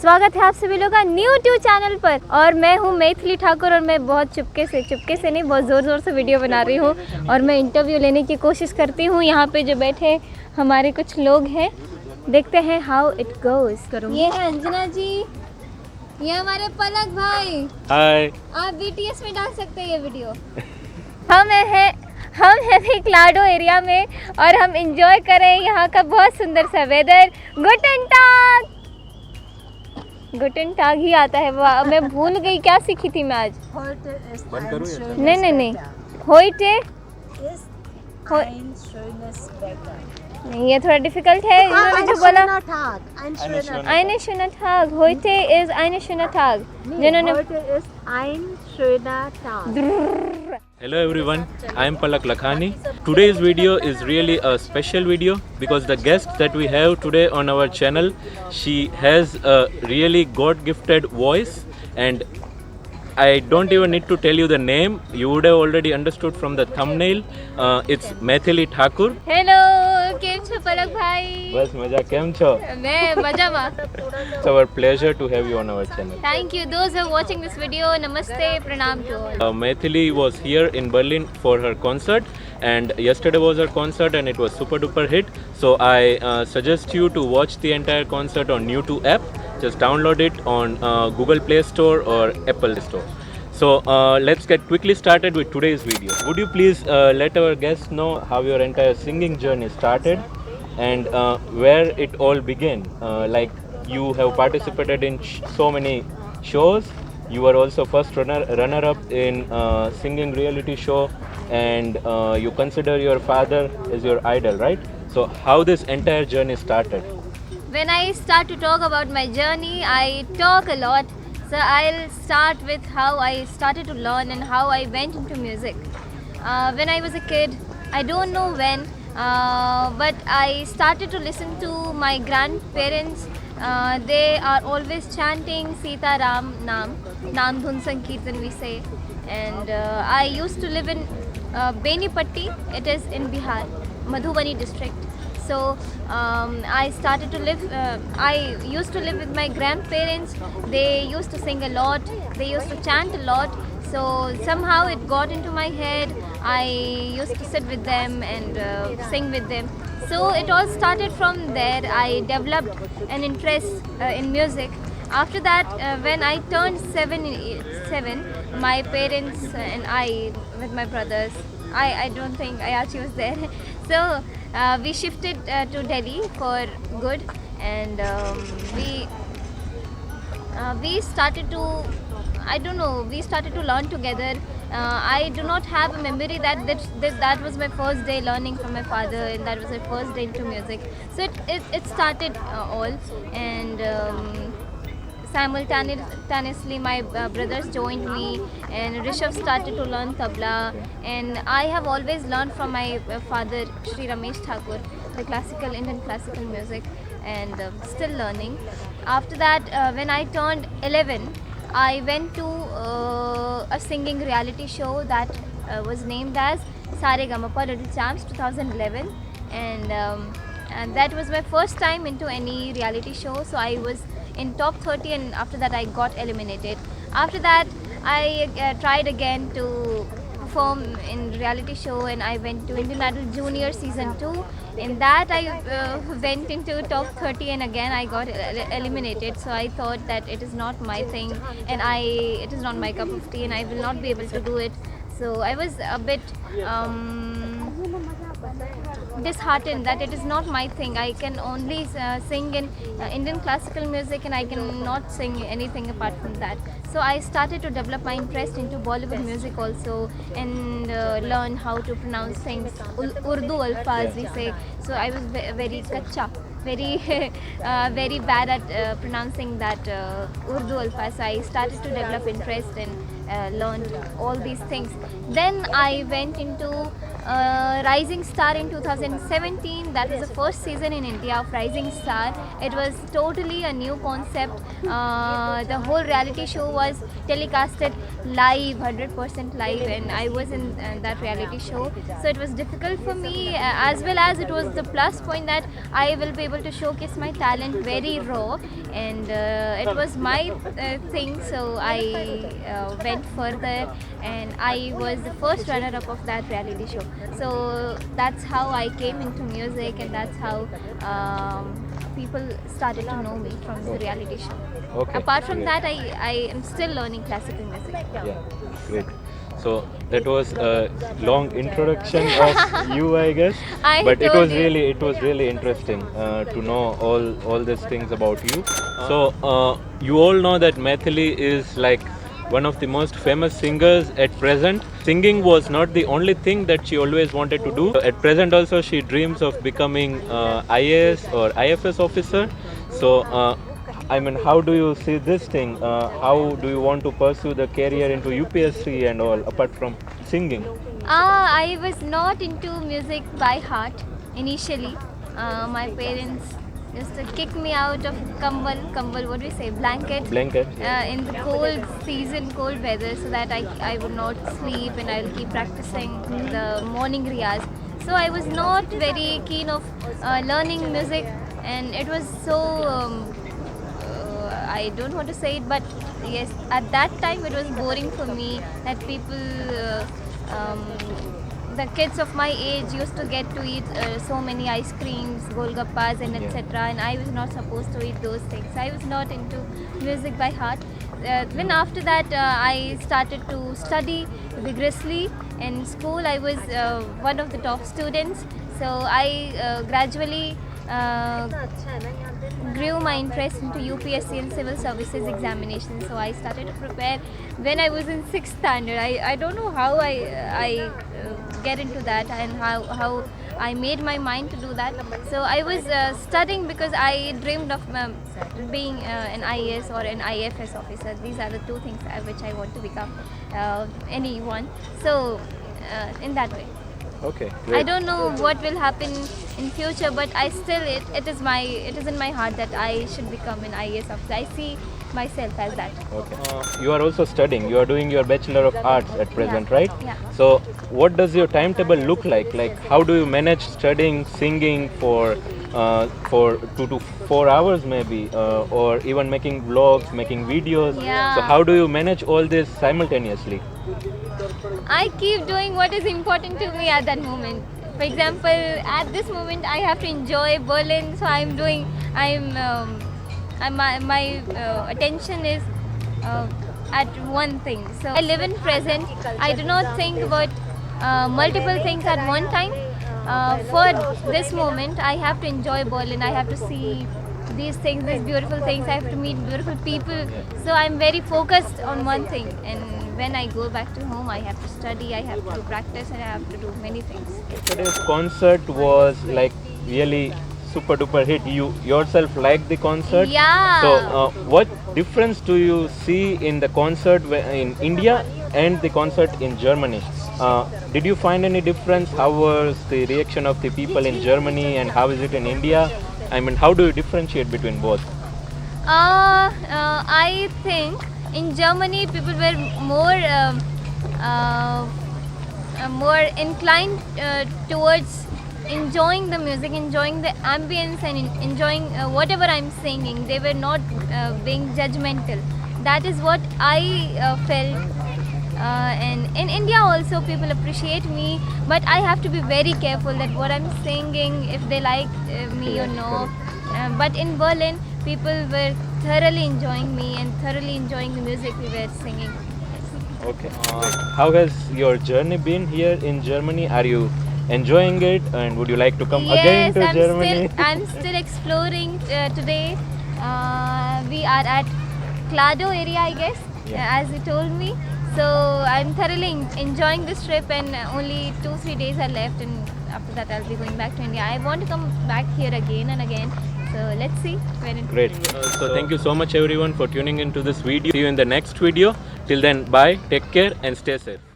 स्वागत है आप सभी लोगों का न्यू टू चैनल पर। और मैं हूँ मैथिली ठाकुर और मैं बहुत चुपके से नहीं, बहुत ज़ोर से वीडियो बना रही हूँ और मैं इंटरव्यू लेने की कोशिश करती हूँ। यहाँ पे जो बैठे हमारे कुछ लोग हैं, देखते हैं हाउ इट गोज़। ये है अंजना जी, ये हमारे पलक भाई। हाय। आप BTS में डाल सकते हैं ये वीडियो। हम हैं भी क्लाडो एरिया में और हम इंजॉय कर रहे हैं यहाँ का बहुत सुंदर सा वेदर। गुटन टाग ही आता है वो, मैं भूल गई क्या सीखी थी मैं आज। नहीं होइटे नहीं, ये थोड़ा डिफिकल्ट है। इन्होंने जो बोला eine schöne Tag, heute ist eine schöne Tag, जिन्होंने Hello everyone, I am Palak Lakhani. Today's video is really a special video because the guest that we have today on our channel, she has a really God gifted voice, and I don't even need to tell you the name. You would have already understood from the thumbnail. It's Maithili Thakur. Hello, કેમ છો પલક ભાઈ? બસ મજા, કેમ છો? मैं मजामा। It's our pleasure to have you on our channel. Thank you. Those who are watching this video, namaste, pranam to all. Maithili was here in Berlin for her concert, and yesterday was her concert and it was super duper hit. So I suggest you to watch the entire concert on YouTube app. Just download it on Google Play Store or Apple Store. So let's get quickly started with today's video. Would you please let our guests know how your entire singing journey started and where it all began? Like, you have participated in so many shows. You were also first runner-up in singing reality show, and you consider your father as your idol, right? So how this entire journey started? When I start to talk about my journey, I talk a lot. So I'll start with how I started to learn and how I went into music. When I was a kid, I don't know when, but I started to listen to my grandparents. They are always chanting Sita Ram Nam Dhun Sankirtan we say. And I used to live in Benipatti. It is in Bihar, Madhubani district. So I started to live, I used to live with my grandparents. They used to sing a lot, they used to chant a lot. So somehow it got into my head. I used to sit with them and sing with them. So it all started from there. I developed an interest in music. After that, when I turned seven, my parents and I, with my brothers, I don't think Ayachi was there. So we shifted to Delhi for good, and we started to, I don't know, we started to learn together. I do not have a memory that was my first day learning from my father, and that was my first day into music. So it started all, and simultaneously my brothers joined me, and Rishabh started to learn tabla, and I have always learned from my father Shri Ramesh Thakur the Indian classical music, and still learning. After that, when I turned 11, I went to a singing reality show that was named as Saregamapa Little Champs 2011, and that was my first time into any reality show. So I was in top 30, and after that I got eliminated. After that I tried again to perform in reality show, and I went to Indian Idol Junior season 2. In that I went into top 30, and again I got eliminated. So I thought that it is not my thing, and it is not my cup of tea, and I will not be able to do it. So I was a bit disheartened that it is not my thing. I can only sing in Indian classical music, and I cannot sing anything apart from that. So I started to develop my interest into Bollywood music also, and learn how to pronounce things, Urdu alfaz we say. So I was very kacha, very very bad at pronouncing that Urdu alfaz. So I started to develop interest and learned all these things. Then I went into Rising Star in 2017. That was the first season in India of Rising Star. It was totally a new concept. The whole reality show was telecasted live, 100% live, and I was in that reality show. So it was difficult for me, as well as it was the plus point that I will be able to showcase my talent very raw, and it was my thing. So I went further, and I was the first runner-up of that reality show. So that's how I came into music, and that's how people started to know me from the reality show. Okay. Apart from Great. that, I am still learning classical music. Yeah, great. So that was a long introduction of you, I guess. I But it told was you. really interesting to know all these things about you. So you all know that Maithili is like one of the most famous singers at present. Singing was not the only thing that she always wanted to do. At present also she dreams of becoming IAS or IFS officer. So I mean, how do you see this thing? How do you want to pursue the career into UPSC and all apart from singing? I was not into music by heart initially. My parents used to kick me out of kambal, what do we say, blanket, Blanket. in the cold season, cold weather, so that I would not sleep and I'll keep practicing the morning riyaz. So I was not very keen of learning music, and it was so. I don't want to say it, but yes, at that time it was boring for me that people, the kids of my age used to get to eat so many ice creams, golgappas, and Yeah. etc. And I was not supposed to eat those things. I was not into music by heart. Then after that, I started to study vigorously. In school, I was one of the top students. So I gradually grew my interest into UPSC and civil services examinations. So I started to prepare when I was in 6th standard. I don't know how I get into that, and how I made my mind to do that. So I was studying because I dreamed of being an IAS or an IFS officer. These are the two things which I want to become, anyone. So in that way. Okay, I great. don't know what will happen in future, but I still it is in my heart that I should become an IAS officer. I see myself as that. Okay. You are also studying. You are doing your Bachelor of Arts at present, Yeah. right? Yeah. So, what does your timetable look like? Like, how do you manage studying, singing for 2 to 4 hours, maybe, or even making vlogs, making videos? Yeah. So, how do you manage all this simultaneously? I keep doing what is important to me at that moment. For example, at this moment, I have to enjoy Berlin, so my attention is at one thing. So I live in present. I do not think about multiple things at one time. For this moment, I have to enjoy Berlin. I have to see these things, these beautiful things. I have to meet beautiful people. So I'm very focused on one thing. And when I go back to home, I have to study, I have to practice, and I have to do many things. Yesterday's concert was like really super duper hit. You yourself liked the concert. Yeah. So, what difference do you see in the concert in India and the concert in Germany? Did you find any difference? How was the reaction of the people in Germany, and how is it in India? I mean, how do you differentiate between both? I think in Germany people were more inclined towards enjoying the music, enjoying the ambience, and enjoying whatever I'm singing. They were not being judgmental. That is what I felt. And in India also people appreciate me, but I have to be very careful that what I'm singing, if they like me or no. But in Berlin, people were thoroughly enjoying me and thoroughly enjoying the music we were singing. Okay. How has your journey been here in Germany? Are you enjoying it, and would you like to come again Yes, to Germany? I'm still exploring today. We are at Klado area, I guess, as you told me. So I'm thoroughly enjoying this trip, and only 2-3 days are left, and after that I'll be going back to India. I want to come back here again and again. So let's see when it Great. So thank you so much everyone for tuning into this video. See you in the next video. Till then, bye, take care and stay safe.